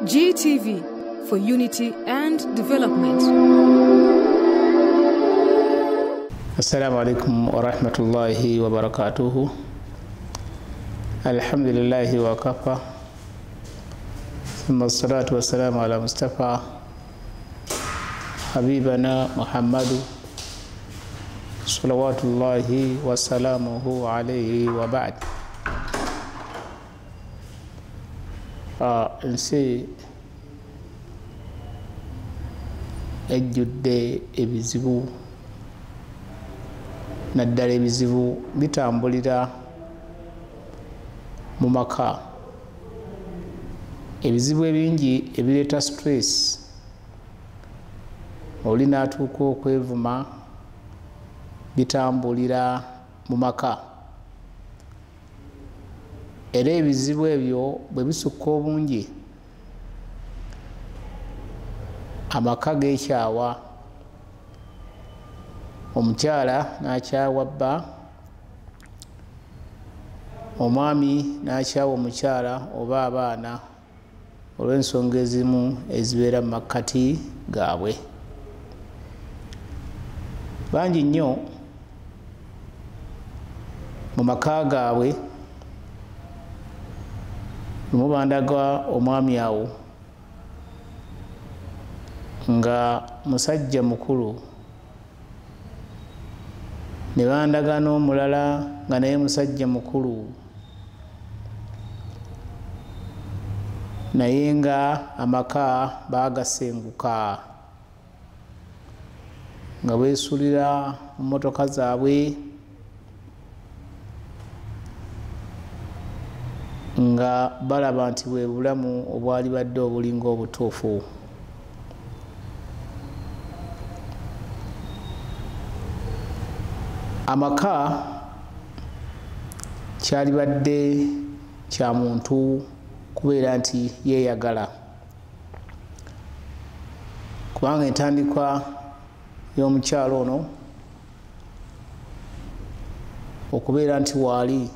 GTV for unity and development. Assalamu alaikum wa rahmatullahi wa barakatuhu. Alhamdulillahi wa kafa. Thumma salatu wa salamu ala Mustafa Habibana Muhammadu salawatullahi wa salamuhu alayhi wa ba'd. Nsi ejjudde ebizibu naddala ebizibu bitambulira mu maka, ebizibu ebingi ebireeta stress. Oli n'atuuka okwevuma bitambulira mu maka, era ebizibu ebyo bwe bisukka obungi amaka geekyawa, omukyala n'akyawa bba, omwami n'akyawa omukyala oba abaana olw'ensonga ezimu ezibeera mu makkati gaabwe. Bangi nnyo mu maka gaabwe lumu bandaga omwami awo nga musajja mukulu, ne bandaga n'omulala nga naye musajja mukulu, naye nga amaka baagasenguka nga beesulira mu mmotoka zaabwe nga balaba nti bwe bulamu obwali badde obulinga obutuufu. Amaka kyali badde kya muntu kubeera nti yeeyagala, kubanga entandikwa y'omukyalo ono okubeera nti waali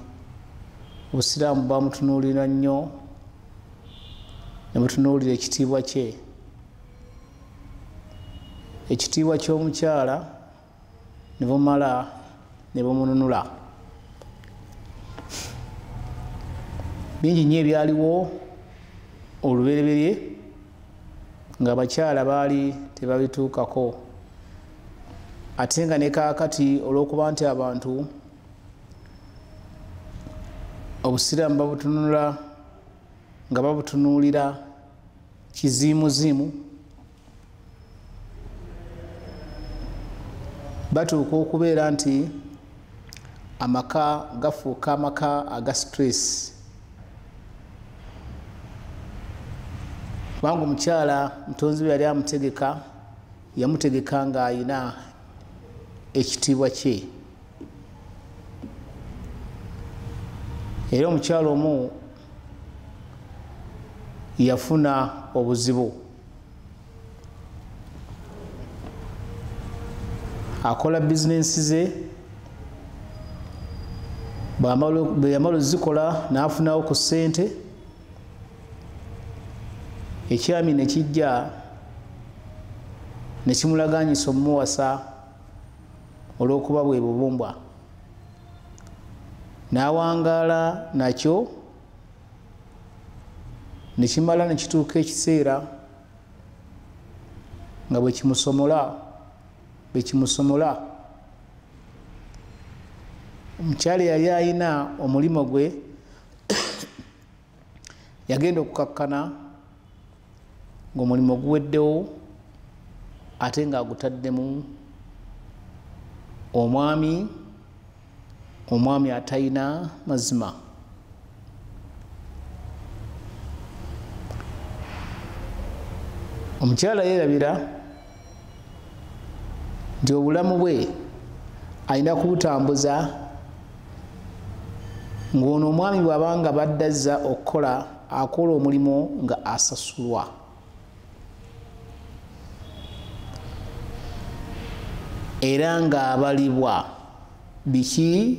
obusiraamu bamutunuulira nnyo ne butunuulira ekitiibwa kye. Ekitiibwa ky'omukyala ne bumala ne bumununula. Bingi nnyo ebyaliwo olubereberye nga abakyala baali tebabituukako, ate nga ne kaakati olw'okuba nti abantu obusiraamu babutunula nga babutunuulira kiziimuziimu, batuuka okubeera nti amaka gafuuka amaka aga stress, kubanga omukyala mutonzi bwe yali amutegeka yamutegeka ng'ayina ekitiibwa kye. Era omukyala omu yafuna obuzibu, akola bizinensi ze, bwe yamala ozikola n'afunawo ku ssente, ekyami ne kijja ne kimulagaanyisa omumuwasa olw'okuba bwe bubumbwa, n'awangaala nakyo, ne kimala ne kituuka ekiseera nga bwe kimusomola omukyala yali ayina omulimo gwe yagenda okukakkana ng'omulimu guweddewo ate ng'agutaddemu omwami atalina mazima. Omukyala yeerabira nti obulamu bwe alina kubutambuza ng'ono omwami bw'abanga baddazza okukola akola omulimu nga asasulwa. Era ng'abalibwa biki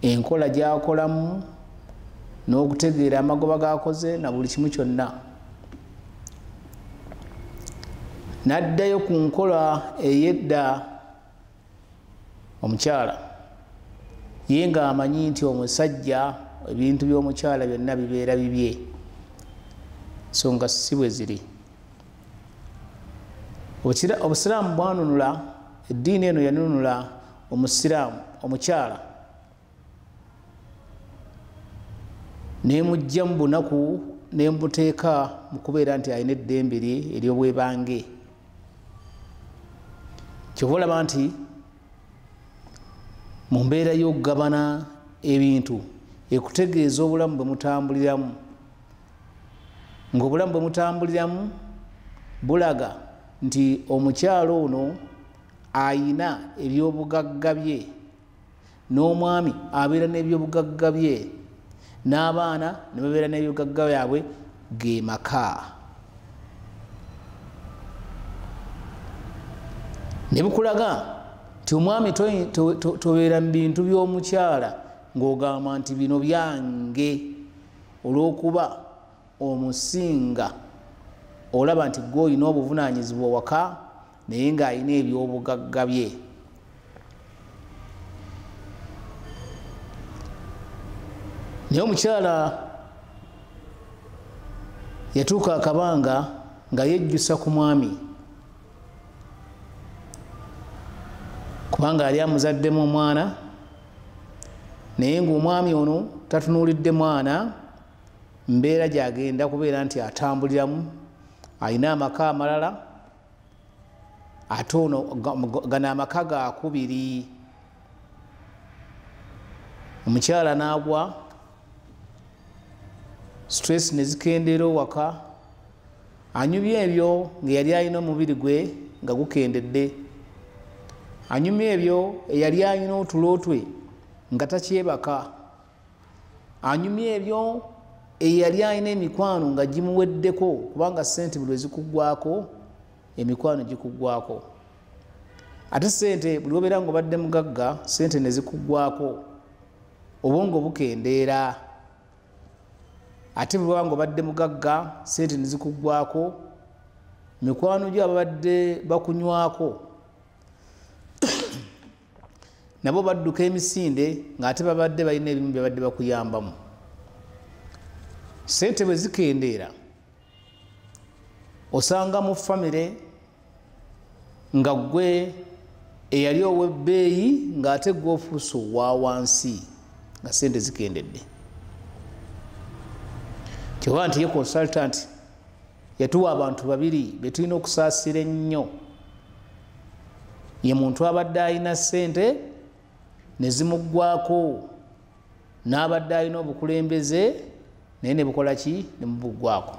enkola gy'akolamu n'okutegeera amagoba g'akoze na buli kimu kyonna. n'addayo ku nkola ey'edda omukyala ye ng'amanyi nti omusajja ebintu by'omukyala byonna bibeera bibye so nga si bwe ziri. Obusiraamu bwanunula, eddiini eno yanunula omusiraamu omukyala n'emujja mu bunaku n'emuteeka mu kubeera nti alina eddembe lye ery'obwebange. Kyova olaba nti mu mbeera y'okugabana ebintu ekutegeeza obulamu bwe mutambuliramu, ng'obulamu bwe mutambuliramu bulaga nti omukyalo ono ayina ebyobugagga bye, n'omwami abeera n'ebyobugagga bye, n'abaana ne babeera n'ebyobugagga byabwe ge maka. Ne bukulaga nti omwami tobeera mu bintu by'omukyala ng'ogamba nti bino byange, olw'okuba omusinga olaba nti gwe olina obuvunaanyizibwa waka naye ng'alina ebyobugagga bye. Naye omukyala yatuuka akabanga nga yejjusa ku mwami kubanga yali amuzaddemu omwana, naye ng'omwami ono tatunuulidde mwana mbeera gy'agenda kubeera nti atambuliramu, alina amaka amalala ate ono gano amaka gaakubiri. Omukyala n'agwa, stress ne zikendeera owaka, anyumya ebyo ng'eyali alina omubiri gwe nga gukendedde, anyumya ebyo eyali alina otulo twe nga takyebaka, anyumya ebyo eyali alina emikwano nga gimuweddeko kubanga ssente buli wezikuggwako emikwano gikuggwako. Ate ssente buli obeera ng'obadde mugagga ssente ne zikuggwako obwongo bukendeera, ate bwe baba ng'obadde mugagga ssente ne zikuggwako mikwano gyo ababadde bakunywako nabo badduka emisinde ng'ate babadde balina ebimu byabadde bakuyambamu. Ssente bwe zikendeera osanga mu famire nga gwe eyali ow'ebbeeyi ng'ate gwe ofuuse owa wansi nga ssente zikendedde. Kyova nti ye consultant yatuwa abantu babiri be tulina okusaasira ennyo. Ye muntu abadde alina ssente ne zimuggwako, n'abadde alina obukulembeze naye ne bukola ki? Ne mubuggwako.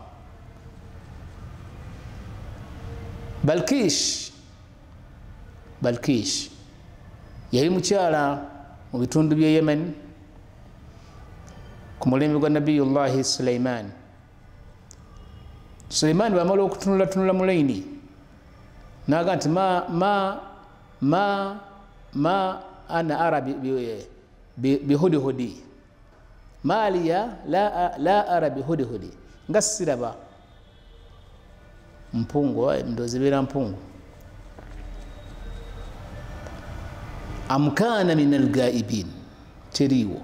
Balkish yali mukyala mu bitundu by'e Yemen ku mulembe gwa Nabiyullahi Sulaiman. Sulaiman bw'amala okutunulatunula mu layini n'aga nti ma ana ara bihudihudi maliya la ara bihudihudi, nga siraba mpungu, ndowooza ebeera mpungu. Amkaana min algaibin, teriiwo.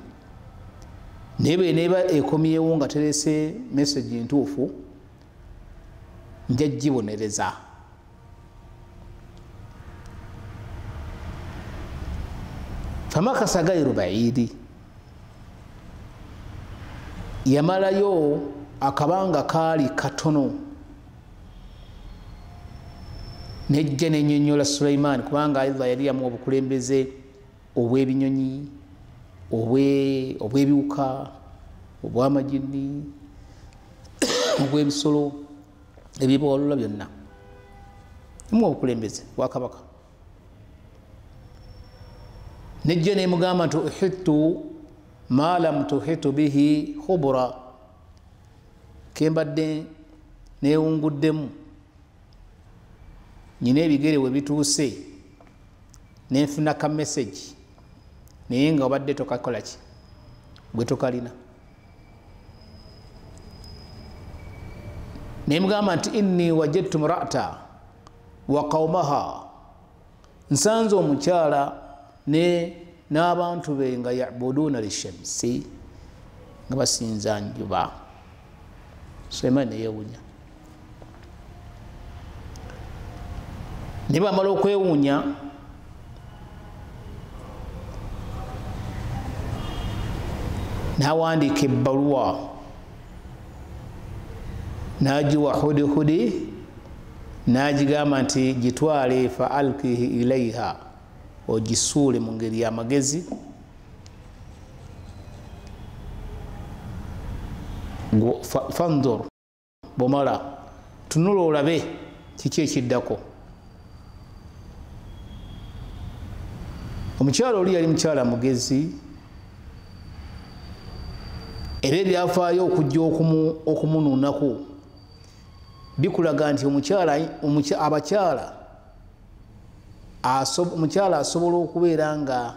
Naye bw'eneeba ekomyewo nga terese message ntuufu nja gibonereza. Famakasa gairu baidi, yamalayo akabanga kaali katono nejja nenyonyola Sulaiman kubanga Allah yali yamuwa obukulembeze obw'ebinyonyi, obw'ebiwuka, obw'amajini, obw'ebisolo ebyebawalula byonna, yamuwa obukulembeze bwa kabaka. Nejja nemugamba nti uhittu ma lam tuhitu bihi khubra, kembadde newunguddemu nyina ebigere we bituuse nenfuna ka message naye nga obadde tokakola ki gwe tokalina. Nemugamba nti inni wajadtu mra'ata wa qaumaha nsanze omukyala n'abantu be nga yabuduuna lishamsi nga basinza njuba. Sulaimaani neyewuunya. ne bamala okwewuunya n'awandiika ebbaluwa n'agiwa hudihudi n'agigamba nti gitwale fa alkihi ilaiha ogisuule mu ngeri y'amagezi fandor bomala tunula olabe kiki ekiddako. Omukyala oli yali mukyala mugezi era ebyafaayo okujja okumunuunako bikulaga nti omukyala asobola okubeera nga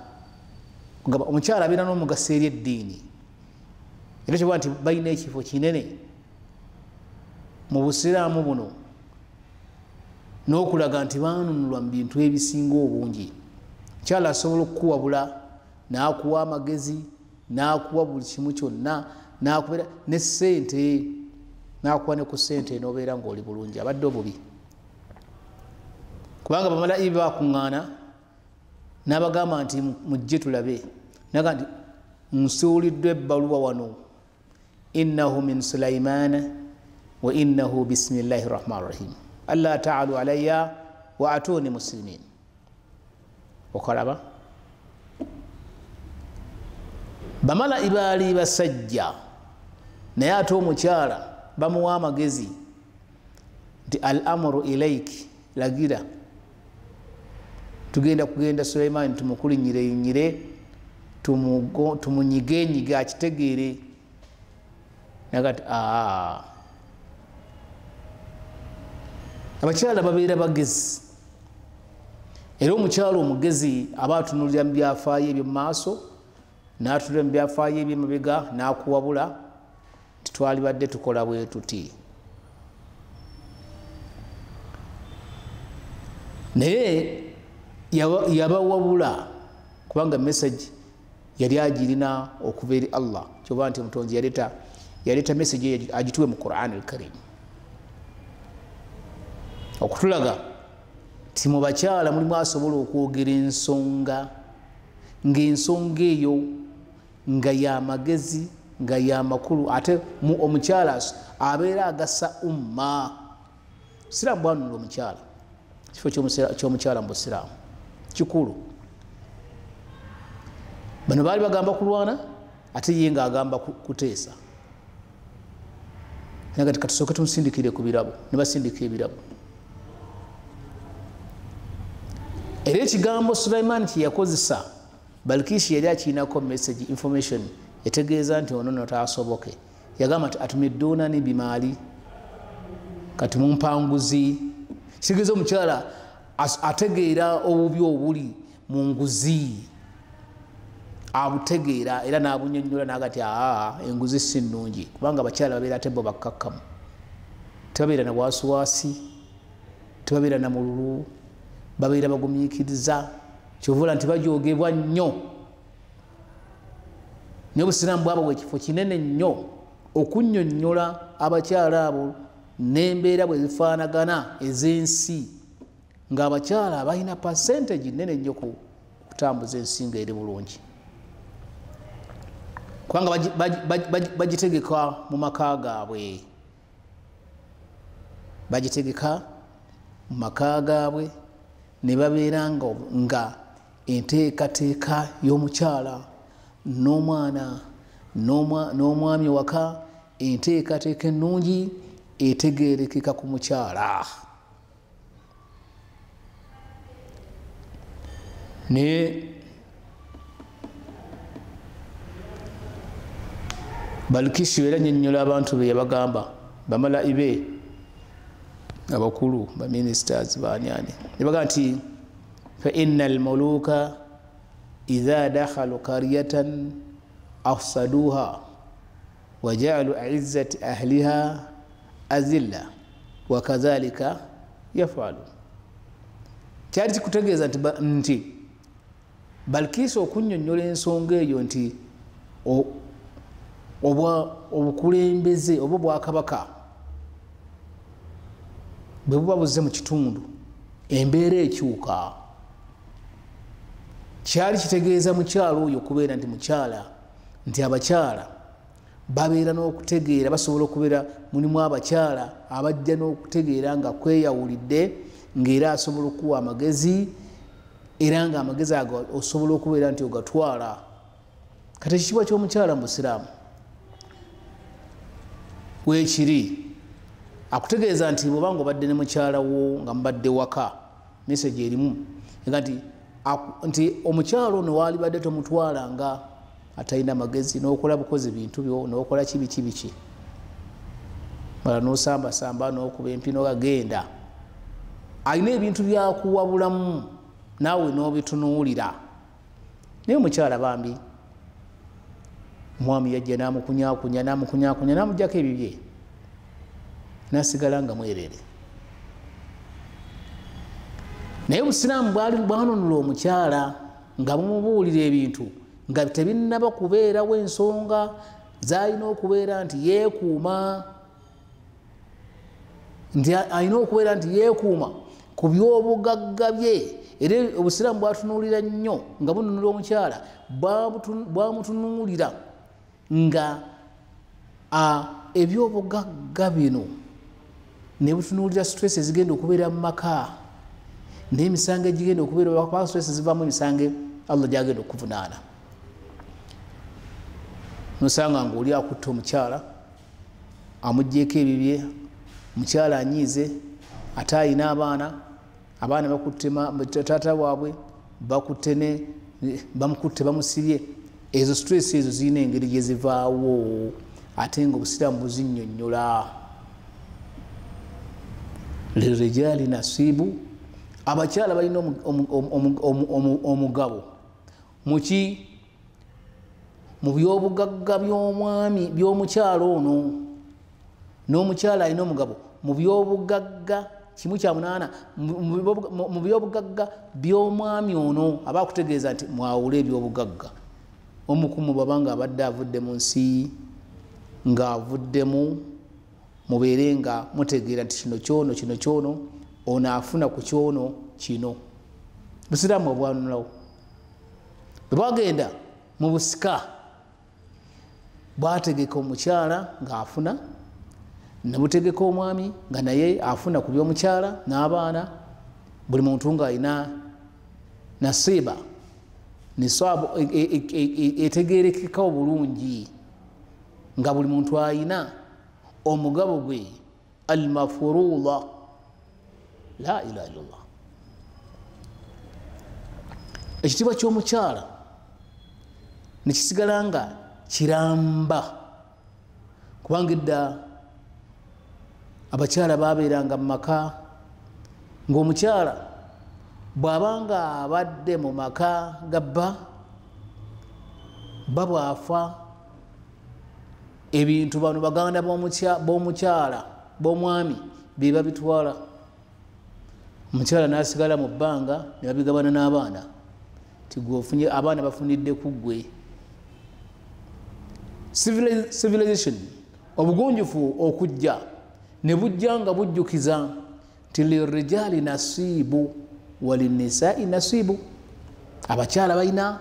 omukyala abeera n'omugaso eri eddiini era kiba nti balina ekifo kinene mu busiraamu buno n'okulaga nti baanunulwa mu bintu ebisinga obungi. Mukyala asobola okukuwabula n'akuwa amagezi n'akuwa buli kimu kyonna n'akubeera ne ssente n'akuwa ne ku ssente n'obeera ng'oli bulungi abadde obubi. Kubanga bamalayi bakuŋŋaana n'abagamba nti mujje tulabe naga nti nsuuliddwa ebbaluwa wano innahu min Sulaimaana wa innahu bisimillahi rahmani rahim alla taalu alayya wa atuni muslimin. Okalaba bamalayi baali basajja naye ate omukyala bamuwa amagezi nti al amru ilaiki lagira tugenda kugenda Sulaimaani tumukulinyireyinyire tumunyigenyiga akitegeere nagati abakyala babeera bagezi era omukyala omugezi aba atunulira mu byafaayo ebyo mu maaso n'atunulira mu byafaayo eby'emabega n'akuwabula nti twalibadde tukola bwe tuti. Naye yabawabula kubanga message yali agirina okuva eri Allah kyoba nti omutonzi yaleeta message agituwe mu Qur'an al-Karim okutulaga ti mu bakyala mulimu asobola okwogera ensonga ng'ensonga eyo nga y'amagezi nga y'amakulu ate omukyala abeera agasa umma. Siraamu bwanunula omukyala kifo ky'omukyala mu busiraamu kikulu. Bano baali bagamba kulwana ate ye ng'agamba kuteesa naga katusooke tumusindikire ku birabo ne basindika ebirabo. Era ekigambo Sulaimaani kye yakozesa Balkiisi yali akiinako message information etegeeza nti ono notaasoboke. Yagamba nti atumiddunani bimaali kati mumpanguzi. Kitegeeza omukyala ategeera obubi obuli mu nguzi abutegeera era n'abunyonnyola n'agati enguzi si nnungi kubanga abakyala babeera ate bo bakkakkamu tebabeera na bwasuwaasi tebabeera na mululu babeera bagumiikiriza kyovula nti bajoogebwa nnyo. Naye obusiraamu bwabwe ekifo kinene nnyo okunnyonnyola abakyala abo n'embeera bwe zifaanagana ez'ensi ng'abakyala balina percentage nnene nnyo kutambuza ensinga eri bulungi kubanga bagitegeka mu maka gaabwe ne babeera nga enteekateeka y'omukyala n'omwana n'omwami waka enteekateeka ennungi etegeerekeka ku mukyala. Ne Balkiisi era nnyonnyola abantu be yabagamba bamalayi be abakulu ba ministers baanyani ne bagamba nti fa inna almuluka idha dakhalu qaryatan afsaduha wa ja'alu a'izzati ahliha azilla wa kadhalika yafalu. kyali kikutegeeza nti Balkiisi okunnyonnyola ensonga eyo nti obukulembeze oba obwakabaka bwe buba buzze mu kitundu embeera ekyuka, kyali kitegeeza mukyala oyo okubeera nti mukyala nti abakyala babeera n'okutegeera, basobola okubeera mulimu abakyala abajja n'okutegeera nga kweyawulidde, ng'era asobola okuwa amagezi, era nga amagezi ago osobola okubeera nti ogatwala. Kati ekitiibwa ky'omukyala mu Busiraamu weekiri akutegeeza nti bw'oba nga obadde ne mukyala wo nga mubadde waka, message erimu nti omukyala ono waalibadde tomutwala nga atalina magezi, n'okola bukozi bintu byo, n'okola kibiki mala n'osambasamba n'okuba empino gagenda, alina ebintu byakuwabulamu naawe n'obitunuulira. Naye omukyala bambi omwami yajja n'amukunyakunya n'amugyako ebibye, n'asigala nga mwerere. Naye Obusiraamu bwanunula omukyala nga bumubuulira ebintu nga tebinnaba kubeerawo ensonga z'alina okubeera nti yeekuuma, ku by'obugagga bye. Era Obusiraamu bwatunuulira nnyo nga bununula omukyala, bwamutunuulira nga ebyobugagga bino ne butunuulira stress ezigenda okubeera mu maka n'emisango egigenda okubeera, kuba stress zivaamu emisango Allah gyagenda okuvunaana. Nosanga nga oli akutte omukyala amugjeeko ebibye, omukyala anyiize ate ayina abaana bakutte taata waabwe, bamukutte bamusibye. Ezo stress ezo zirina engeri gye zivaawo, ate nga Obusiraamu buzinnyonnyola. Lirijaali nasiibu, abakyala balina omugabo muki? Mu byobugagga by'omwami by'omukyala ono, n'omukyala alina omugabo mu byobugagga kimu kya munaana mu byobugagga by'omwami ono. Aba akutegeeza nti mwawule ebyobugagga. Omukumu babanga abadde avudde mu nsi ng'avuddemu, mubeere nga mutegeera nti kino kyono ono afuna ku kyono kino. Busiraamu obwanunulawo bwe bwagenda mu busika, bwategeka omukyala ng'afuna, ne butegeka omwami nga naye afuna ku by'omukyala n'abaana. Buli muntu ng'alina nasiiba, nisaabu etegeerekeka obulungi, nga buli muntu alina omugabo gwe almafuruuda. La ilaha illallah. Ekitiibwa ky'omukyala ne kisigala nga kiramba, kubanga edda abakyala babeeranga mu maka, ng'omukyala bw'abanga abadde mu maka gabba bwafa, ebintu bano baganda b'omukyala b'omwami be babitwala. Omukyala n'asigala mu bbanga ne babigabana n'abaana, ti gwe ofunye, abaana bafunidde ku ggwe. Civilization, obugunjufu okujja ne bujja nga bujjukiza nti lirijaali nasiibu walinnisaa'i nasiibu. Abakyala balina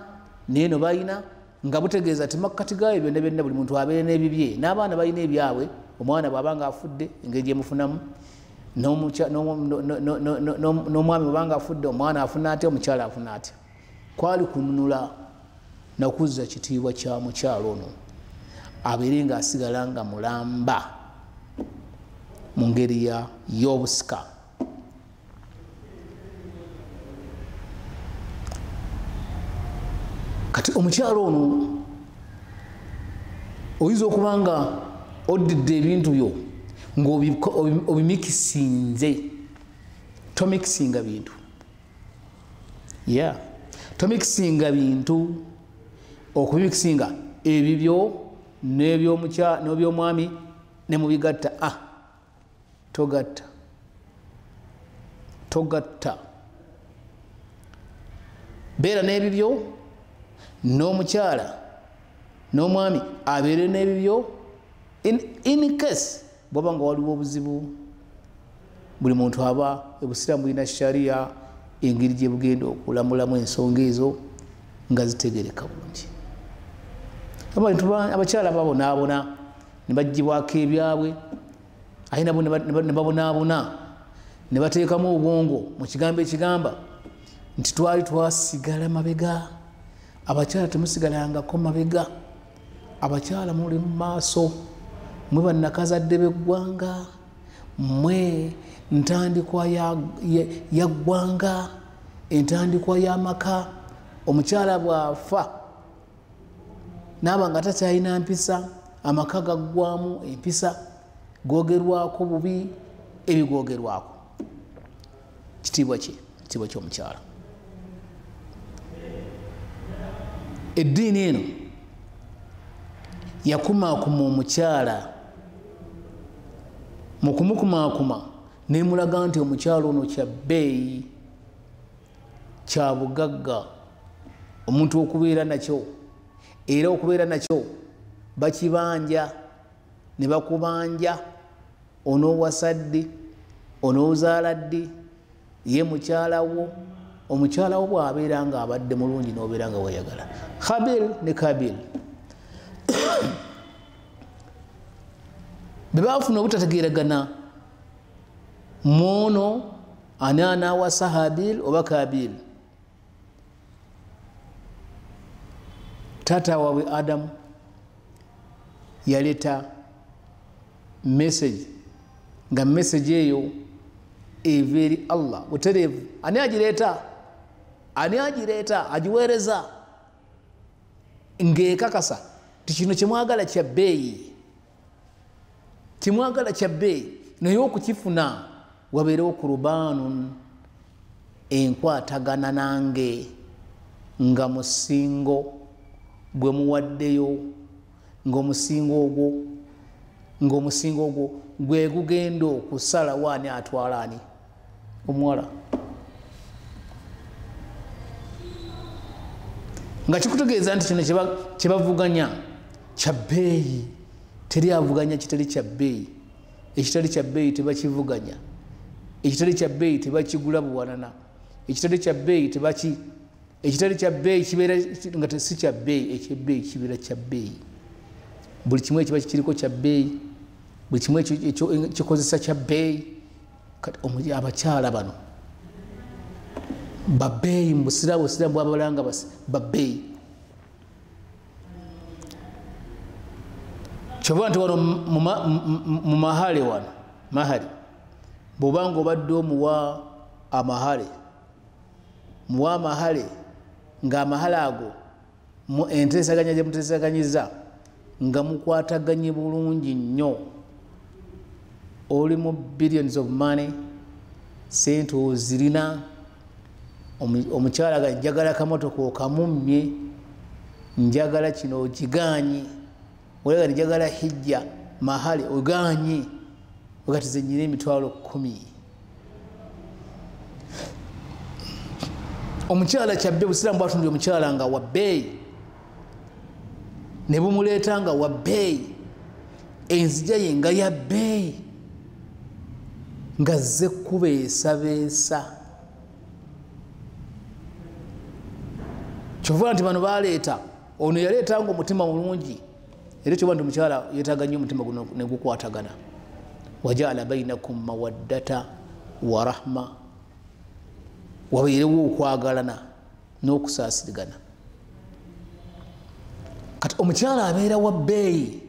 neeno balina, nga butegeeza ti makkati gaayo byonna byonna buli muntu abeere n'ebibye, n'abaana balina ebyabwe. Omwana bw'abanga afudde engeri gyemufunamu, n'omwami bw'abanga afudde omwana afuna atya, omukyala afuna atya. Kwali kununula nakuzza kitiibwa kya mukyala ono abeere ng'asigala nga mulamba mu ngeri y'obusika. Kati omukyala ono oyinza okuba nga oddidde ebintu byo ng'obimikisinze. Tomikisinga bintu, tomikisinga bintu. Okubimikisinga ebibyo n'ebyomwami ne mubigatta. Togatta. beera n'ebibyo n'omukyala n'omwami abeere n'ebibyo in case bwaba nga waliwo obuzibu. Buli muntu aba ebusiraamu bulina sharia engeri gye bugenda okulamulamu ensonga ezo nga zitegereka bulungi. Abakyala babonaabona ne baggyibwako ebyabwe ate nabo ne babonaabona ne bateekamu obwongo mu kigambo ekigamba nti twali twasigala mabega. Abakyala temusigalangako mabega, abakyala muli mu maaso, mwe bannakazadde b'eggwanga, mwe ntandikwa ya ggwanga, entandikwa y'amaka. Omukyala bw'afa naaba nga takyalina mpisa, amaka gaggwamu empisa, googerwako bubi ebigoogerwako. Kitiibwa ki? Kitiibwa ky'omukyala. Eddiini eno yakumaakuma omukyala, mu kumukumaakuma nemulaga nti omukyala ono kya bbeeyi, kya bugagga, omuntu okubeera nakyo, era okubeera nakyo bakibanja ne bakubanja. Onoowasa ddi, onoozaala ddi, ye mukyala wo. Omukyala wo bw'abeera nga abadde mulungi n'obeera nga weeyagala. Habil ne Kabil bwe baafuna obutategeeragana muno ani anaawasa Habil oba Kabil, taata waabwe Adamu yaleeta message, nga message eyo eva eri Allah butereevu. Ani agireeta? Ani agireeta agiweereza ng'ekakasa ti kino kyemwagala kya bbeeyi, kimwagala kya bbeeyi, naye okukifuna wabeerewo kurubaanun, enkwatagana nange, nga musingo gwe muwaddeyo, ng'omusingo ogwo gwe gugenda okusalawo ani atwala ani omuwala. Nga kikutegeeza nti kino kye bavuganya kya bbeeyi. Teri avuganya kitali kya bbeeyi. Ekitali kya bbeeyi tebakivuganya, ekitali kya bbeeyi tebakigula buwanana, ekitali kya bbeeyi ekitali kya bbeeyi kibeera nga si kya bbeeyi, ekyebbeeyi kibeera kya bbeeyi. Buli kimu ekiba kiriko kya bbeeyi, buli kimu kikozesa kya bbeeyi. Kati abakyala bano babbeeyi mu busiraamu bwabalanga babbeeyi. Kyova nti wano mu mahale, wano mahali bw'obanga obadde omuwa amahale, muwa amahale ng'amahale ago enteesaganya gye muteesaganyiza nga mukwataganye bulungi nnyo, oli mu billions of money, sente ozirina. Omukyala ga njagala kamotoka okamummye, njagala kino okiganye, olaga njagala hijja mahale oganye, ogatize nnyina emitwalo 10. Omukyala kyabbe busiraamu bwatundira omukyala nga wa bbeeyi, ne bumuleeta nga wa bbeeyi, enzija ye nga ya bbeeyi, nga zze kubeesabeesa. Kyova nti bano baleeta, ono yaleeta nga omutima mulungi, era kyova nti omukyala yeetaaga nnyo omutima guno ne gukwatagana. Wajaala bainakum mawaddata wa rahma, wabeerewo okwagalana n'okusaasirigana. Kati omukyala abeera wa bbeeyi,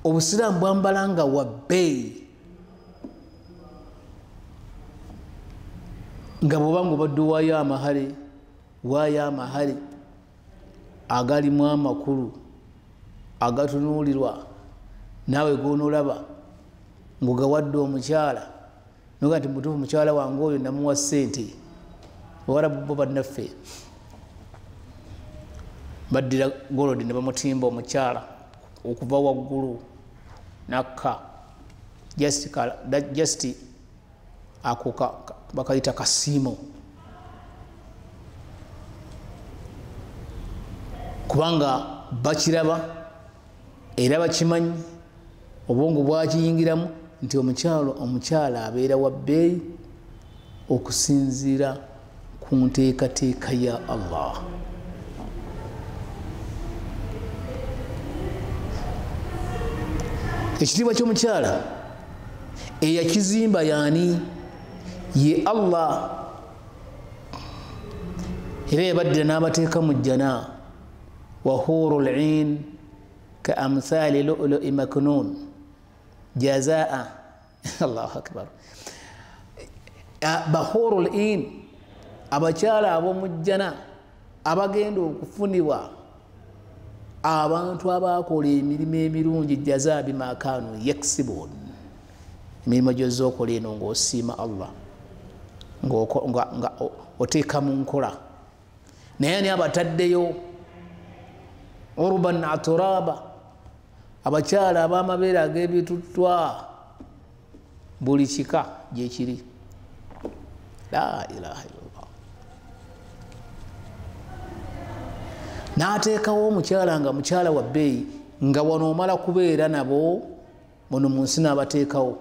obusiraamu bwambala nga wa bbeeyi, nga bw'obanga obadde waayo amahale agalimu amakulu agatunuulirwa, naawe gonoolaba ng'ogawadde omukyala noga nti mutuufu mukyala wange oyo namuwa ssente. Abawarabu bo bannaffe baddira golodi ne bamutimba omukyala okuva waggulu nakka just ako bakayita kasiimo, kubanga bakiraba era bakimanyi obwongo bwakiyingiramu nti omukyala abeera wa bbeeyi okusinziira ku nteekateeka ya Allah. Ekitiibwa ky'omukyala eyakizimba yaani ye Allah, era yabaddira n'abateeka mu jjana wa hurul ain ka amthali lu'lu'i maknun jazaa Allahu akbar. Bahurul ain, abakyala ab'omu jjana abagenda okufunibwa abantu abakola emirimu emirungi jaza bima kanu yaksibun, emirimu gy'ozza okola eno ng'osiima Allah nga oteeka mu nkola, naye ani abataddeyo urban aturaba, abakyala ab'amabeere ag'ebituttwa, buli kika gyekiri. La ilaha illallah. N'ateekawo omukyala nga mukyala wa bbeeyi, nga wano omala kubeera nabo muno mu nsi n'abateekawo,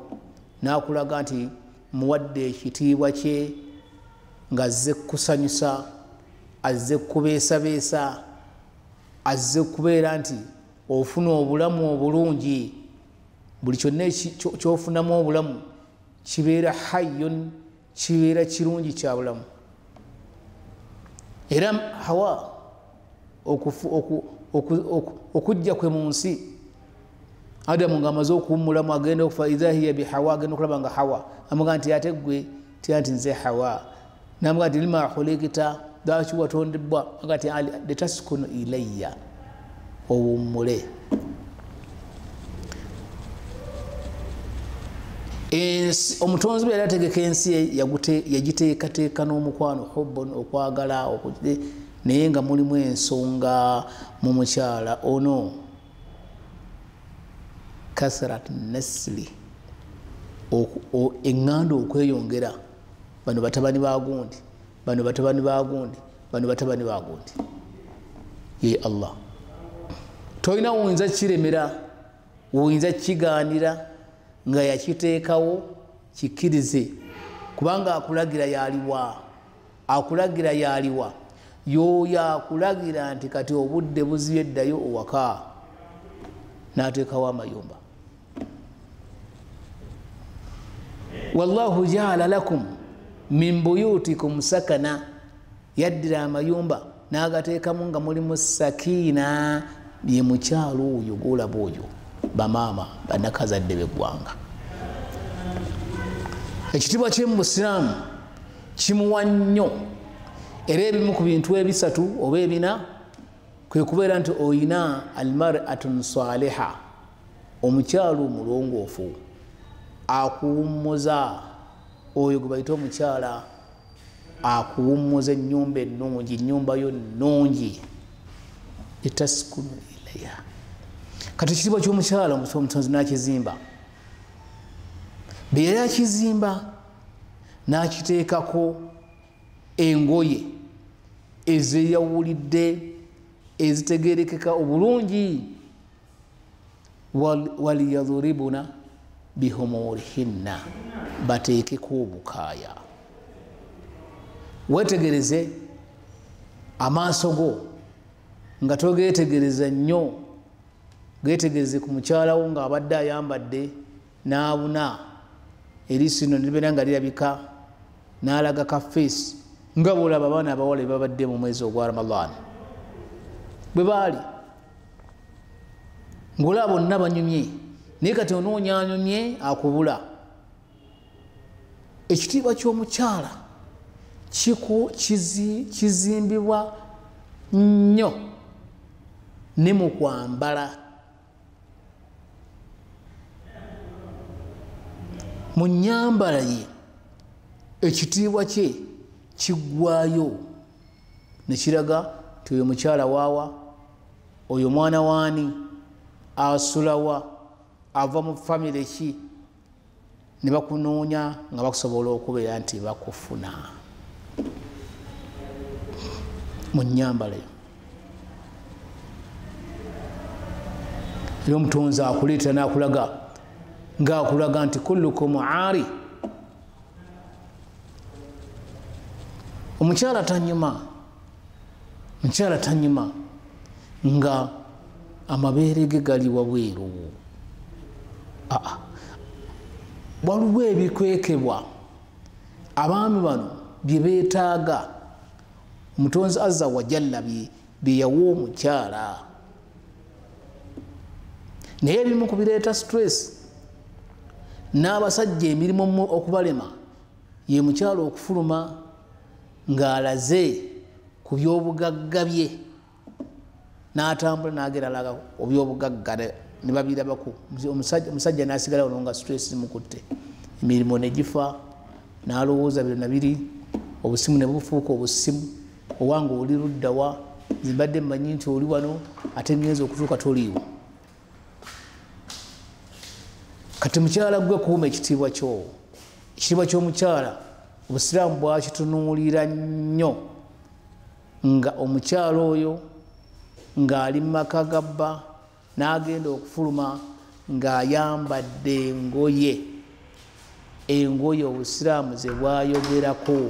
n'akulaga nti muwadde ekitiibwa kye, nga azze kukusanyusa, azze kubeesabeesa, azze kubeera nti ofuna obulamu obulungi, buli kyonna ky'ofunamu obulamu kibeera hayyun, kibeera kirungi kya bulamu. Era Hawa okujja kwe mu nsi, Adamu ng'amaze okuwummulamu agenda okufa, idha hiya bihawa, agenda okulaba nga Hawa amuga nti ate ggwe tya nti nze Hawa, namuga nti lima khulikita, lwaki watondebwa, aga nti litaskunu ilayya, owummule. Omutonzi bwe yarategeka ensi yagiteekateeka n'omukwano, hubbun, okwagala, naye nga mulimu ensonga mu mukyala ono, kasrat nasli, eŋŋanda okweyongera, bano batabani ba gundi, bano batabani ba gundi, bano batabani ba gundi. Ye Allah, tolina woyinza kiremera, woyinza kigaanira, nga yakiteekawo kikkirize, kubanga akulagira yaliwa, akulagira yaliwa, y'oyo akulagira nti kati obudde buzibye ddayo owaka, n'ateekawo amayumba. Wallahu jaala lakum min buyutikum sakana, yaddira amayumba n'agateekamu nga mulimu sakiina, ye mukyalo oyo gw'olaba oyo, bamaama bannakazadde b'eggwanga. Ekitiibwa kye mu Busiraamu kimuwa nnyo, era ebimu ku bintu ebisatu oba ebina kwe kubeera nti oyina almar'atun saliha, omukyalo omulongoofu akuwummuza, oyo gwe bayita omukyala akuwummuza ennyumba ennungi, ennyumba yo nnungi, litaskunu ilayha. Kati ekitiibwa ky'omukyala omutonzi n'akizimba, bwe yali akizimba n'akiteekako engoye ezeyawulidde, ezitegerekeka obulungi, waliyadhuribuna bihumurihinna, bateekeko obukaaya. Wetegereze amaaso go nga togeetegereza nnyo, geetegereze ku mukyalawo ng'abadde ayambadde n'abuna, eriiso lino libeera nga lirabika, n'alaga ka feesi nga bw'olaba abaana abawala babadde mu mwezi ogwa Ramadhan bwe baali, ng'olaba bonna banyumye, naye kati onoonya anyumye akubula. Ekitiibwa ky'omukyala kizimbibwa nnyo ne mu kwambala, mu nnyambala ye ekitiibwa kye kiggwaayo ne kiraga nti oyo mukyala waawa, oyo mwana waani, asulawa, ava mu famire ki, ne bakunoonya nga bakusobola okubeera nti bakufuna mu nnyambala yo. era omutonzi akuleetera n'akulaga ng'akulaga nti kullukum aari. Omukyala tanyuma nga amabeere ge gali wabweru. Waliwo ebikwekebwa abaami bano bye beetaaga omutonzi azza wa jalla bye yawa omukyala, naye ebimu ku bireeta stress n'abasajja emirimu okubalema ye mukyala okufuluma ng'alaze ku byobugagga bye n'atambula n'agera alaga ebyobugagga ne babirabako. Omusajja n'asigala wano nga stress zimukutte, emirimu ne gifa, n'alowooza bino nabiri, obusimu ne bufuuka obusimu, owange oli luddawa, zimbadde mmanyi nti oli wano ate ngenza okutuuka toliiwo. Kati mukyala gwe kuuma ekitiibwa kyo. Ekitiibwa ky'omukyala Obusiraamu bwakitunuulira nnyo, nga omukyala oyo ng'ali mu maka ga bba n'agenda okufuluma ng'ayambadde engoye Obusiraamu ze bwayogerako.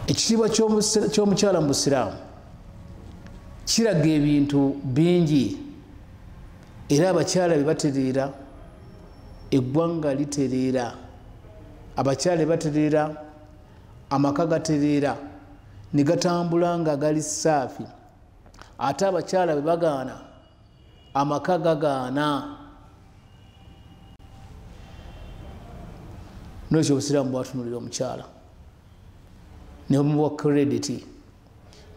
Ekitiibwa ky'omukyala mu Busiraamu kiraga ebintu bingi, era abakyala be batereera, eggwanga litereera. Abakyala be batereera, amaka gatereera ne gatambula nga gali saafi. Ate abakyala be bagaana, amaka gagaana. N'ekyo Obusiraamu bwatunuulira omukyala ne bumuwa credit,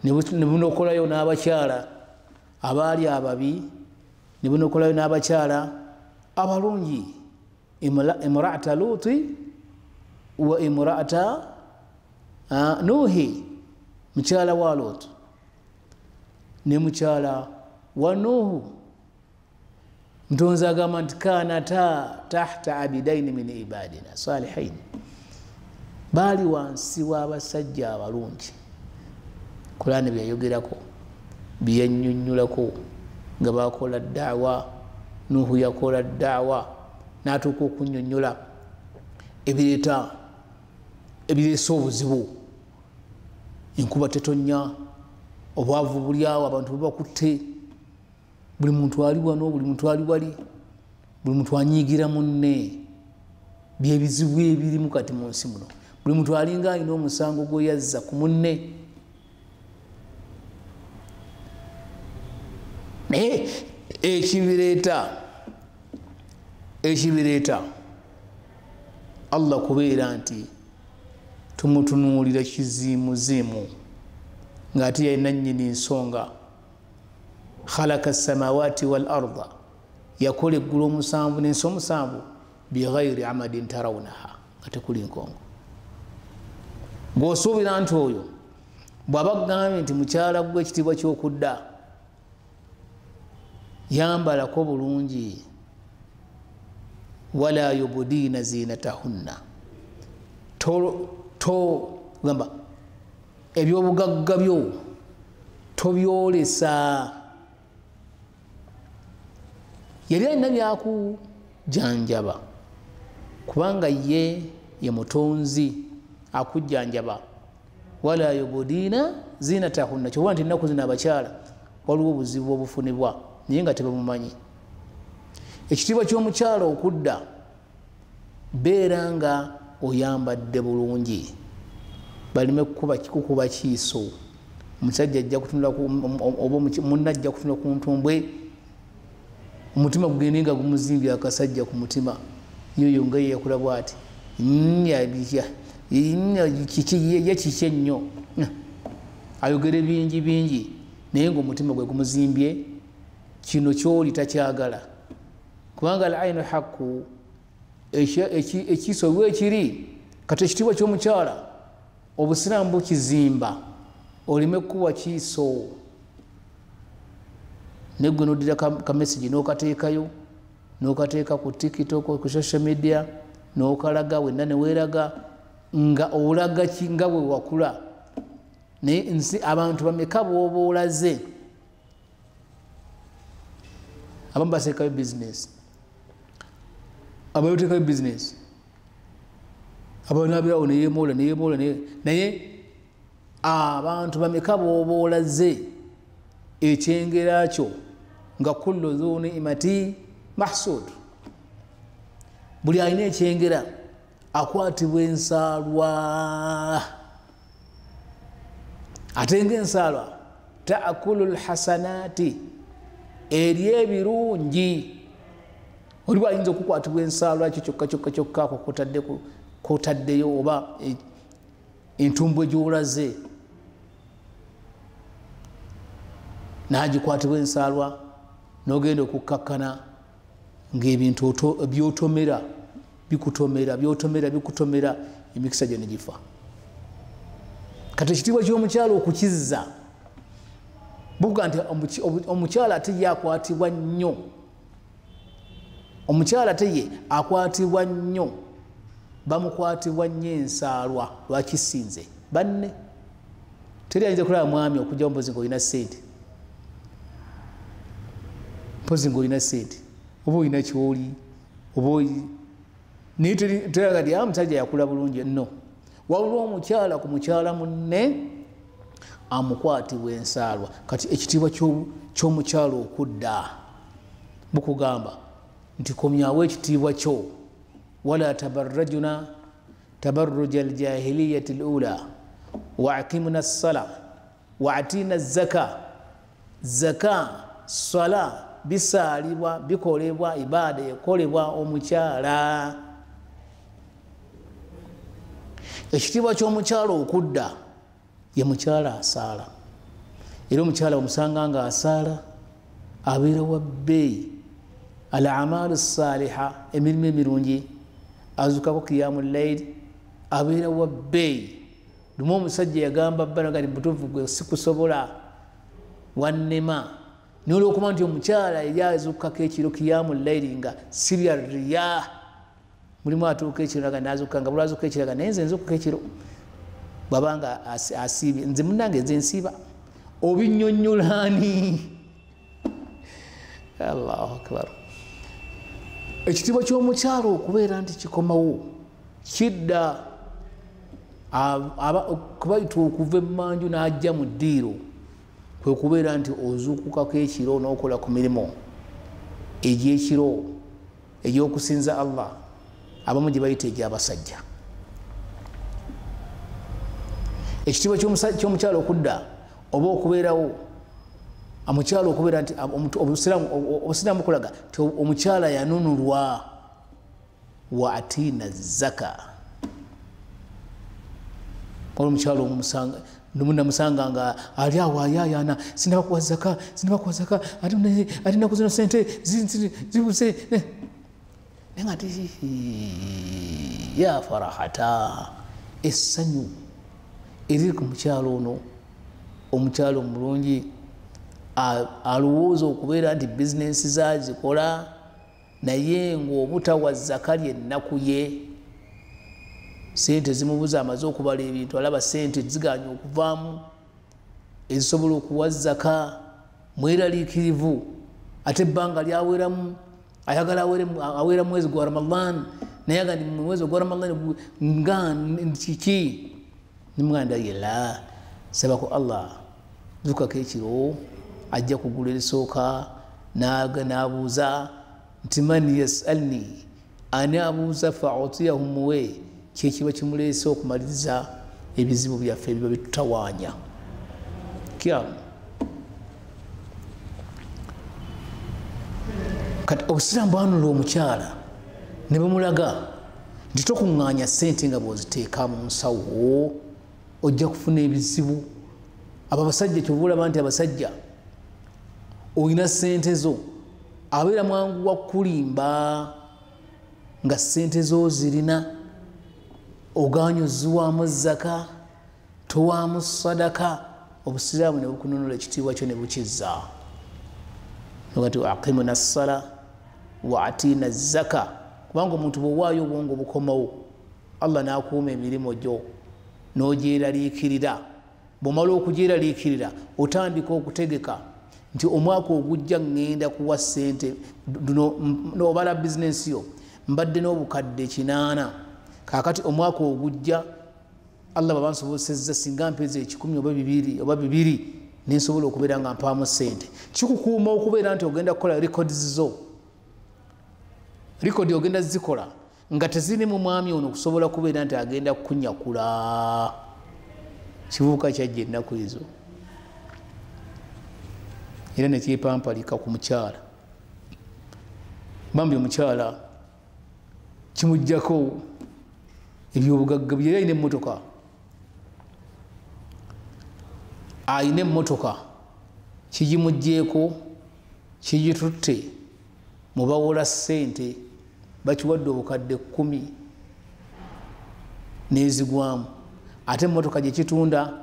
ne bunokolayo n'abakyala abaali ababi, ne bunokolayo n'abakyala abalungi. Imra'ata Luuti wa imra'ata Nuuhi, mukyala wa Luutu ne mukyala wa Nuuhu. Mutonzi agamba nti kaanata tahta abidaini min ibadina salihain, baali wansi w'abasajja abalungi. Kulaani byeyayogerako, byeyannyonnyolako nga bakola daawa. Nuuhu yakola daawa n'atuuka okunnyonnyola ebireesa obuzibu. Enkuba tetonnya, obwavu buli awo, abantu babakutte, buli muntu ali wano, buli muntu ali wali, buli muntu anyiigira munne. Byebizibu ebirimu kati mu nsi muno. Buli muntu alinga alina omusango gwe yazza ku munne. Naye ekibireeta Allah kubeera nti tumutunuulira kiziimuziimu, ng'ate yalina nnyini nsonga. Khalaqa samawati wal arda, yakola eggulu omusanvu n'ensi omusanvu, bighayri amadin tarawunaha, nga tekuli nkongo. Ng'osuubira nti oyo bw'aba agambye nti mukyala gwe ekitiibwa ky'okudda, yambalako bulungi, wala yubdiina zinatahunna, gamba ebyobugagga byo tobyolesa. Yali alina byakujjanjaba kubanga ye mutonzi akujjanjaba. Wala yubdiina zinatahunna, kyoba nti ennaku zino abakyala waliwo obuzibu obufunibwa naye nga tebamumanyi. Ekitiibwa ky'omukyala okudda, beera nga oyambadde bulungi, baleme kukuba kiiso. Omusajja ajja kutunula oba munne ajja kutunula ku ntumbwe, omutima gugende nga gumuzimbye akasajja ku mutima. Yoyo nga ye yakula bw'ati, kiki ennyo, ayogere bingi naye ng'omutima gwe gumuzimbye. Kino kyoli takyagala, kubanga al-aynu haqqu, ekiiso bwekiri. Kati ekitiibwa ky'omukyala Obusiraamu bukizimba, oleme kukuba kiiso. Negwe noddira ka message n'okateekayo, n'okateeka ku TikTok, ku social media, n'okalaga wenna ne weeraga nga olaga ki nga bwe wakula. abantu bameka bwoba olaze abamu bateekayo bizinesi abayoteekayo bizinesi abanabirawo neyemola naye abantu bameka bwoba olaze ekyengera kyo nga kullu dhu ni'mati mahsud buli alina ekyengera akwatibwa ensaalwa ate ng'ensaalwa taakulu lhasanati eri ebirungi oliwo ayinza okukwatibwa ensaalwa ekyo kyokka kotaddeyo oba entumbwe gy'olaze nagikwatibwa ensaalwa n'ogenda okukkakkana ng'ebintu byotomera bikutomera emikisa gyo negifa kati ekitiibwa ky'omukyala okukizza buga nti omukyala ate ye akwatibwa nnyo omukyala ate ye akwatibwa nnyo bamukwatibwa nnyo ensaalwa lwakisinze banne teri ayinza kulaba mwami okujja mpozi ng'olina ssente mpozi ng'olina ssente oba olina kyoli oba naye teraga ti omusajja yakula bulungi no waliwo omukyala ku mukyala munne amukwatibwa ensaalwa kati ekitiibwa ky'omukyala okudda bukugamba nti komyawo ekitiibwa kyo wala tabarrajuna tabarruja aljahiliyati lula waakimuna assala waatina zaka sala bisaalibwa bikolebwa ibaada ekolebwa omukyala ekitiibwa ky'omukyala okudda ye mukyala asaala era omukyala omusanga nga asaala abeera wa bbeeyi al amalu saliha emirimu emirungi azukako kiyamu layiri abeera wa bbeeyi lumu omusajja yagamba bbanaga ti butuufu gwe sikusobola wannema naye olwokuba nti omukyala eri azukkako ekiro kiyamu layiri nga sirya riya mulimu atuuka ekiro naga nazukka nga bulwazuka ekiro naga naye nze nzukuka ekiro bwabanga asiibye nze munange nze nsiiba obinnyonnyolani allahu akbar ekitiibwa ky'omukyala okubeera nti kikomawo kidda kubayita okuva emmanju n'ajja mu ddiiro kwe kubeera nti ozuukukako ekiro n'okola ku mirimu egy'ekiro egy'okusinza allah abamu gye bayita egy'abasajja ekitiibwa ky'omukyala okudda oba okubeerawo omukyala okubeera nti obusiraamu bukulaga ti omukyala yanunulwa wa atina zaka omukyala namusanga nga ali awo ayayaana sinabakuwa zaka ate naku zino sente zibuze naye nga ti ya farahata essanyu eriri ku mukyalo ono omukyalo omulungi alowooza okubeera nti bizinensi zazikola naye ng'obutawa zaka lyennaku ye sente zimubuza amaze okubala ebintu alaba sente ziganya okuvaamu ezisobola okuwa zaka mweraliikirivu ate ebbanga lyaweramu ayagala awera mwezi gwa ramadan naye aga ndi mwezi gwa ramadan nga kiki nimuganda yela sabako allah zukako ekiro ajja kugula erisooka n'abuuza nti man yasalni ani abuuza fautiyahu muwe kyekiba kimuleese okumaliriza ebizibu byaffe ebiba bitutawaanya kyamu kati obusiraamu bwanula omukyala ne bamulaga nti tokuŋŋaanya ssente nga bwoziteeka mu nsawo ojja kufuna ebizibu abo abasajja kyova olaba nti abasajja olina ssente zo abeera mwangu wa kulimba nga ssente zo zirina oganya oziwaamu zaka towaamu sadaka obusiraamu ne bukununula ekitiibwa kyo ne bukizza nogati aqimuna ssala wa atina zaka kubanga omuntu bwowaayo obwongo bukomawo allah n'akuuma emirimu gyo n'ogyeraliikirira bw'omala okugyeraliikirira otandika okutegeka nti omwaka ogujja ngenda kuwa ssente obala bizinensi yo mbadde n'obukadde 80 kaakati omwaka ogujja Allah baba nsobozesezza singa mpeza 10 oba 2 nensobola okubeera nga mpaamu ssente kikukuuma okubeera nti ogenda kukola records zo record ogenda zikola nga teziri mu mwami ono okusobola kubeera nti agenda kukunyakula kivuuka kyajja ennaku ezo era nekyepampalika ku mukyala bambi omukyala kimuggyako ebyobugagga bye alina emmotoka alina emmotoka kigimugjeeko kigitutte mubawola ssente bakiwadde obukadde 10 nezigwamu ate emmotoka gyekitunda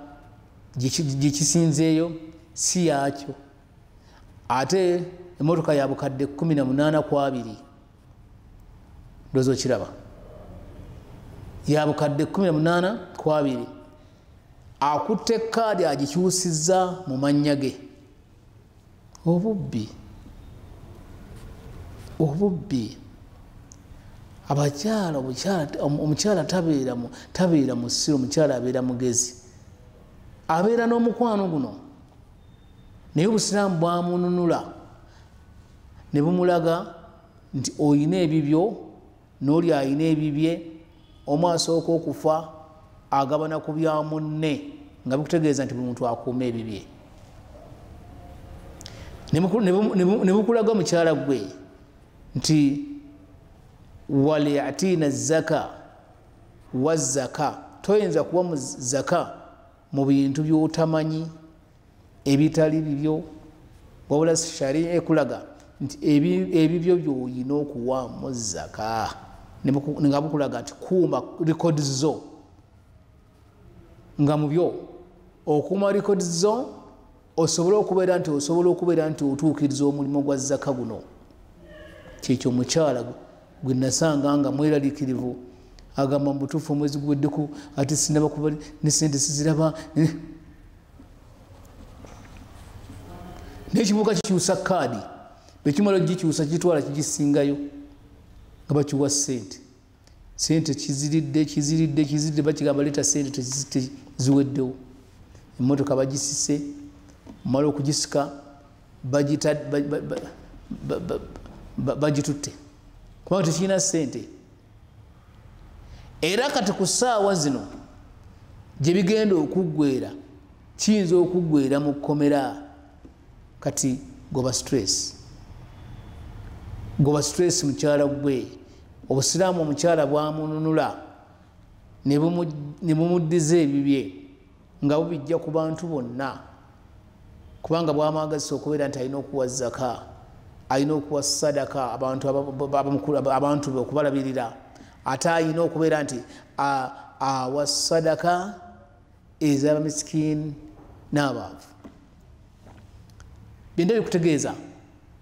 gyekisinzeeyo si yakyo ate emmotoka ya bukadde 18 ndozo kiraba ya bukadde 18 akutte kaadi agikyusizza mu mannya ge obubbi abakyala omukyala tabeera musiro omukyala abeera mugezi abeera n'omukwano guno naye obusiraamu bwamununula ne bumulaga nti oyina ebibyo n'oli ayina ebibye omu asooka okufa agabana ku bya munne nga bikutegeeza nti buli muntu akuuma ebibye ne bukulaga mukyala gwe nti waliyatina zaka wazaka toyinza kuba mu zaka mu bintu byotamanyi ebitali bibyo wabula sharia ekulaga nti ebibyo byoyina okuwaamu zaka nga bukulaga nti kuuma records zo nga mu byo okuuma records zo osobola okubeera nti otuukiriza omulimu gwa zaka guno kyekyo omukyala gwe nasanga nga mweraliikirivu agamba mu butuufu omwezi guweddeku ate sinaba kuba ne sente siziraba n'ekibuuka kikyusa kaadi bwekimala ogikyusa kitwala kigisingayo nga bakiwa sente kiziridde bakigamba leeta sente ziweddewo emmotoka bagisise mumala okugisika bagitutte kubanga tekirina ssente era kati ku ssaawa zino gye bigenda okuggweera kiyinza okuggweera mu kkomera kati goba stress mukyala gwe obusiraamu omukyala bwamununula ne bumuddiza ebibye nga bubijja ku bantu bonna kubanga bwamwagazisa okubeera nti alina okuwa zaka alina okuwa sadaka abantu be okubalabirira ate alina okubeera nti awa sadaka ez'abamisikini n'abaavu byenda bikutegeeza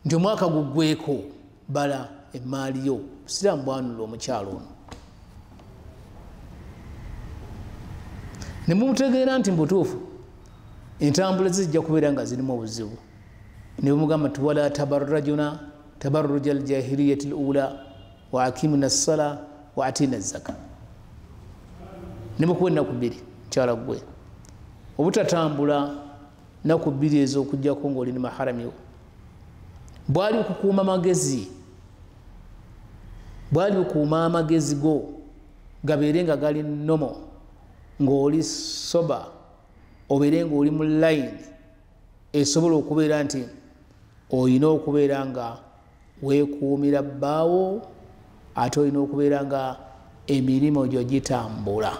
nti omwaka guggweeko bala emaali yo busiraamu bwanula omukyalo ono ne mumutegeera nti mbutuufu entambula zijja kubeera nga zirimu obuzibu ne bamugamba nti wala tabarrajuna tabarruja aljahiliyati lula wa akimuna ssala wa atina zaka ne mukuwa ennaku 2 mukyala gwe obutatambula naku 2 ez'okujjako ng'oli ne maharamiwo bwali okukuuma amagezi go gabeere nga gali nomo ng'oli soba obeere ng'oli mu layini esobola okubeera nti olina okubeera nga weekuumira bbaawo ate olina okubeera nga emirimu gyo gitambula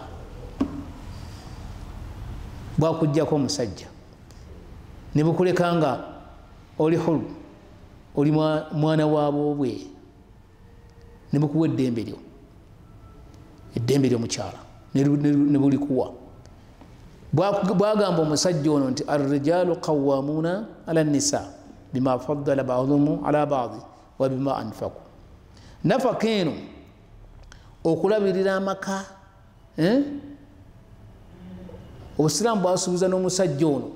bwakuggyako omusajja ne bukuleka nga oli hulu oli mwana waabobwe ne bukuwa eddembe lyo mukyala ne bulikuwa bwagamba omusajja ono nti arrijalu qawwamuna ala nisa bima faddala ba'dhum ala ba'd wa bima anfaqu nafaka eno okulabirira amaka obusiraamu bwasuubiza n'omusajja ono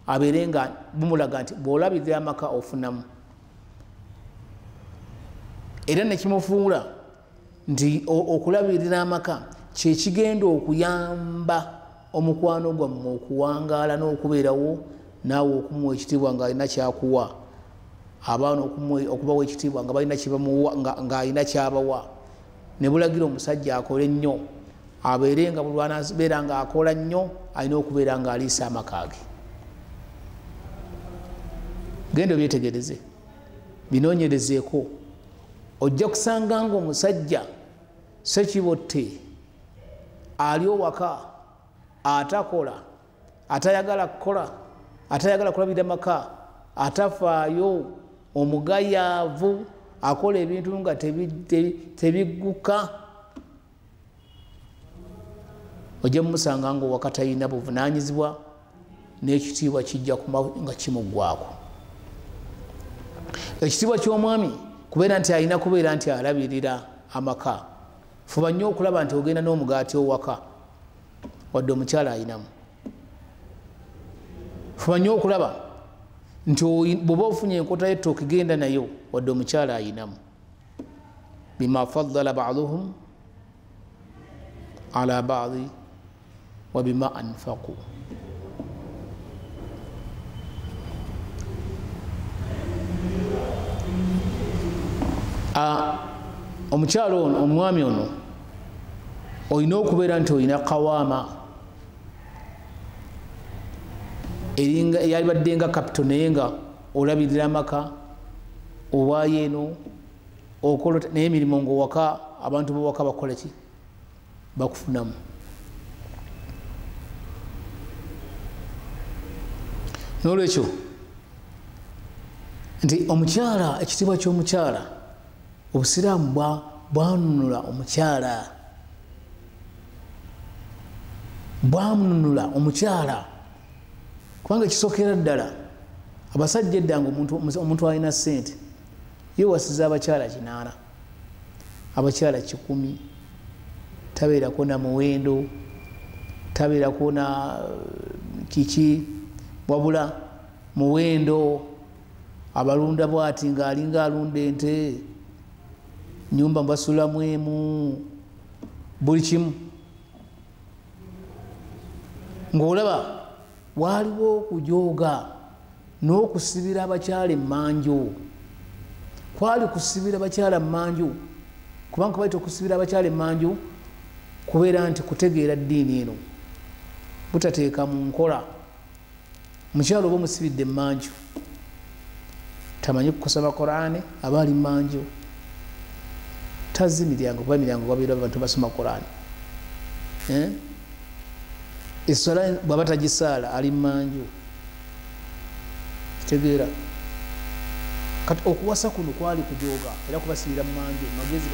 abeere nga bumulaga nti bw'olabirira amaka ofunamu, era nekimufuula nti okulabirira amaka kyekigenda okuyamba omukwano gwammwe okuwangaala n'okubeerawo naawe okumuwa ekitiibwa ng'alina kyakuwa, abaana okubawa ekitiibwa nga balina ng'alina kyabawa. Ne bulagira omusajja akole ennyo, abeere nga buli lwanabeera ng'akola nnyo alina okubeera ng'aliisa amaka ge. Genda obyetegereze, binoonyerezeeko. Ojja kusanga nga omusajja sekibotte ali owaka atakola, atayagala kukola, atayagala kulabira maka, atafaayo, omugayaavu, akola ebintu nga tebigguka. Ojja mumusanga nga owaka talina buvunaanyizibwa, n'ekitiibwa kijja kuba nga kimuggwaako. Ekitiibwa ky'omwami kubeera nti alina kubeera nti alabirira amaka. Fuba nnyo okulaba nti ogenda n'omugaati owaka wadde omukyala ayinamu. Fuba nnyo okulaba nti bw'oba ofunye enkota y'ettooke genda nayo wadde omukyala ayinamu. Bima faddala ba'duhum ala ba'di wa bima anfaqu. Omukyalo ono, omwami ono, olina okubeera nti olina kawaama eyalibadde nga kapito naye nga olabirira amaka, owaayo eno okola naye emirimu ng'owaka abantu b'owaka bakola ki? Bakufunamu. N'olwekyo nti omukyala, ekitiibwa ky'omukyala, obusiraamu bwanunula omukyala, bwamununula omukyala, kubanga ekisookera ddala abasajja eddanga omuntu alina ssente ye wasiza abakyala 8, abakyala 10, tabeerako na muwendo, tabeerako na kiki, wabula muwendo abalunda bwati ng'alinga alunda ente, nyumba mbasulamu emu, buli kimu. Ng'olaba waaliwo okujooga n'okusibira abakyala emmanju. Kwali kusibira abakyala emmanju, kubanga baita okusibira abakyala emmanju kubeera nti kutegeera ddiini eno butateeka mu nkola. Mukyala oba omusibidde emmanju tamanyi kukusoma Qur'ani, aba ali mmanju, tazzi miryango kuba miryango wabeera abantu basoma Qur'ani. Essala bw'aba tagisaala ali mmanju. Kitegeera kati okuwasa kuno kwali kujooga era kubasibira mu manju, magezi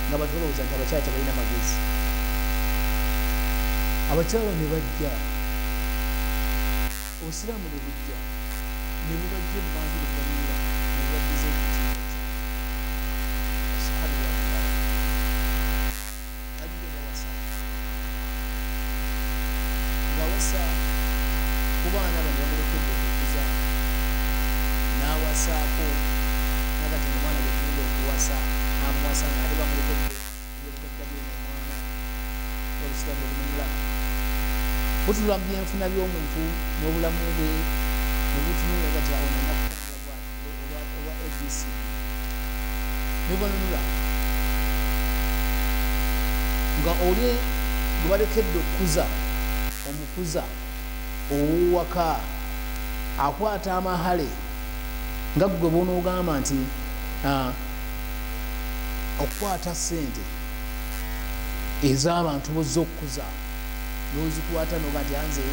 nga batolowooza nti abakyala tebalina magezi. Abakyala ne bajja, obusiraamu ne bujja ne bubajja emmanju ne banyira ne bubaddiza ekitiibwa kye. Subhanallah. Ngawasa ku baana bano bamulekedde okukuza n'awasaako nakati omwana gwegenda okuwasa n'amuwasa ng'ate bamulekedde ebyobukadda by'omwana obusiraamu obununula butulwa mu byenfuna by'omuntu n'obulamu bwe ne butunula kati awo nanakutambula oba ABC ne banunula nga oli gwe balekedde okukuza omukuza ow'owaka akwata amahale nga gwe bonoogamba nti okukwata ssente ez'abantu bozza okukuza n'ozikwata noga nti anze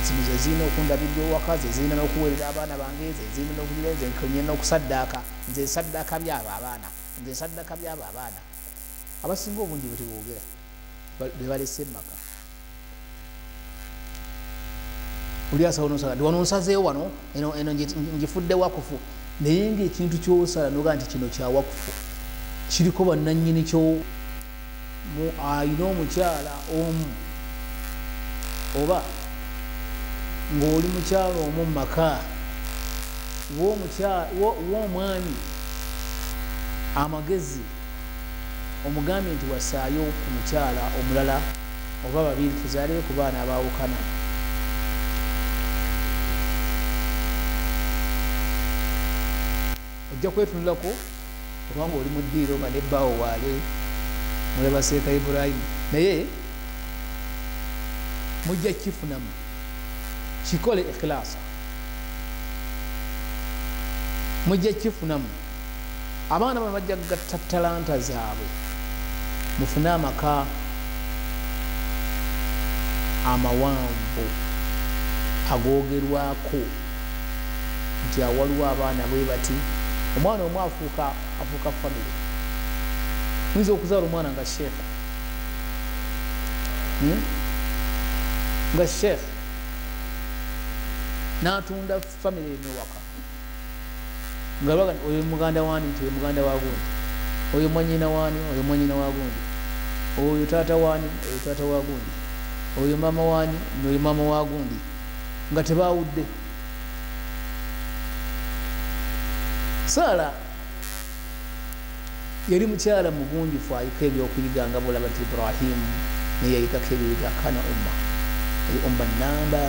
zino ze zirina okundabirira owaka, ze zirina n'okuweerera abaana bange, ze zirina n'okulira, ze nyina n'okusaddaaka, nze saddaaka byabo abaana, nze saddaaka byabo abaana. Abasinga obungi bwe teboogera be balese emmaka. Oli asaba n'osala wano nsazeewo wano eno ngifudde wakufu, naye ng'ekintu ky'osala noga nti kino kya wakufu kiriko bannannyini kyo. Alina omukyala omu oba ng'oli mukyalo omu maka w'omwami amagezi omugambye nti wasaayo ku mukyala omulala oba babiri tuzaaleyo ku baana abaawukana ojja kwetunulako kubanga oli mu ddiiro nga nebbaawo waale mulaba seeka Ibulayimu naye mujja kifunamu kikole ikhilaasa mujja kifunamu abaana bano bajja kugatta talanta zaabwe mufune amaka amawanvu agoogerwako nti awaliwo abaana bwe bati omwana omu afuuka famire muyinza okuzaala omwana nga sheekha nga sheekha n'atunda famire emewaka nga baga oyo muganda wani nti oyo muganda wa gundi oyo mwanyina wani oyo mwanyina wa gundi oyo taata wani oyo taata wa gundi oyo mama wani oyo mama wa gundi nga tebawudde. Saala yali mukyala mugunjufu ayika ebyokuyiga nga bulaba ti Ibrahimu naye yayikako ebiyiga kana umma yali umma namba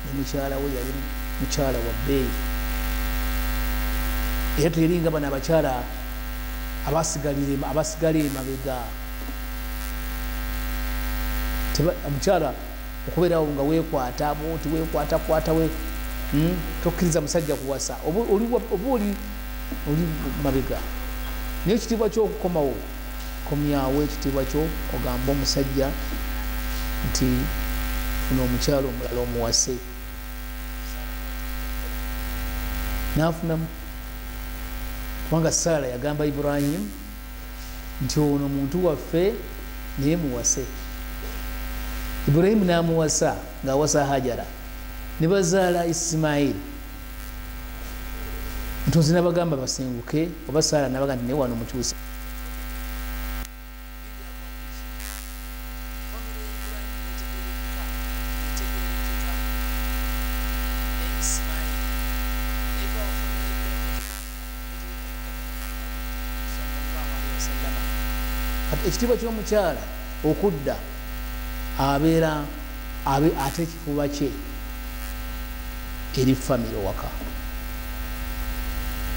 ne mukyala we yali mukyala wa bbeeyi era teyalinga bano abakyala abasigala emabega omukyala okubeerawo nga weekwata bwoti weekwatakwata tokkiriza musajja kuwasa oba oli mabega naye ekitiibwa kyokukomawo komyawo ekitiibwa kyo ogamba omusajja nti funa omukyala omulala omuwase n'afunamu kubanga Saala yagamba Ibrahimu nti ono muntu waffe naye muwase. Ibrahimu n'amuwasa ng'awasa Hajara ne bazaala Isimayiri. Ntonzi n'abagamba basenguke oba Saala n'abaga nti naye wano mukyuse. Ekitiibwa ky'omukyala okudda abeera ate ekifuba kye eri famire waka.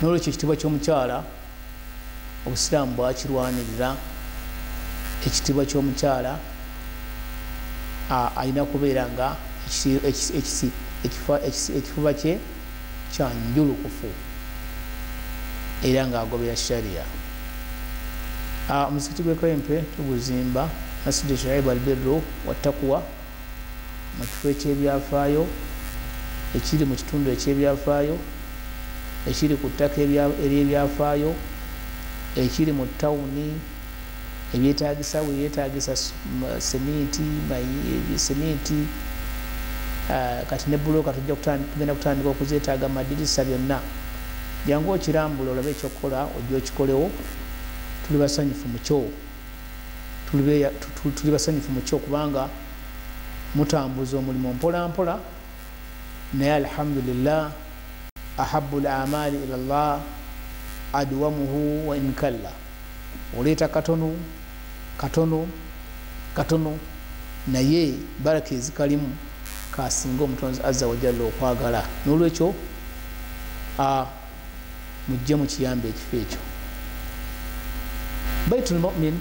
N'olwekyo ekitiibwa ky'omukyala Obusiraamu bwakirwanirira. Ekitiibwa ky'omukyala alina kubeera nga ekifuba kye kyanjulukufu era ng'agobera shariya. Omuzikiti gw'e Kawempe tuguzimba Masjid Shuaib al-Birru wattaqwa mu kifo eky'ebyafaayo ekiri mu kitundu eky'ebyafaayo ekiri ku ttaka ery'ebyafaayo ekiri mu tawuni ebyetaagisa weyeetaagisa sementi kati ne bulooka tugenda kutandika okuzeetaaga madirisa byonna. Jangu okirambula olabe ekyokukola ojja okikolewo. Tuli basanyufu mukyo kubanga mutambuza omulimu mpola mpola naye alhamdulillah ahabbu al-amali ila Allah adwamuhu wa in kalla. Oleeta katono naye baraka ezikalimu kasinga omutonzi azza wa jalla okwagala. N'olwekyo mujje mu kiyambe ekifo ekyo. Baitul Mu'min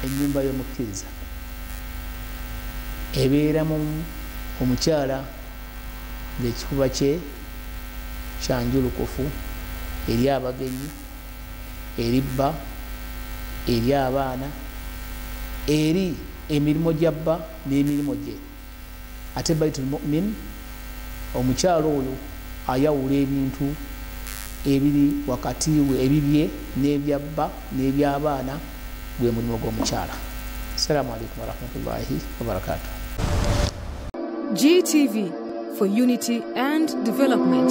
ennyumba y'omukkiriza ebeeramu omukyala ng'ekifuba kye kyanjulukufu eri abagenyi, eri bba, eri abaana, eri emirimu gy'abba n'emirimu gye. Ate Baitul Mu'min omukyala oyo ayawula ebintu ebiri wakati we ebibye n'ebyabba n'ebyabaana gwe mulimu gw'omukyala. Assalamu alaikum warahmatullahi wabarakatuh. GTV for unity and development.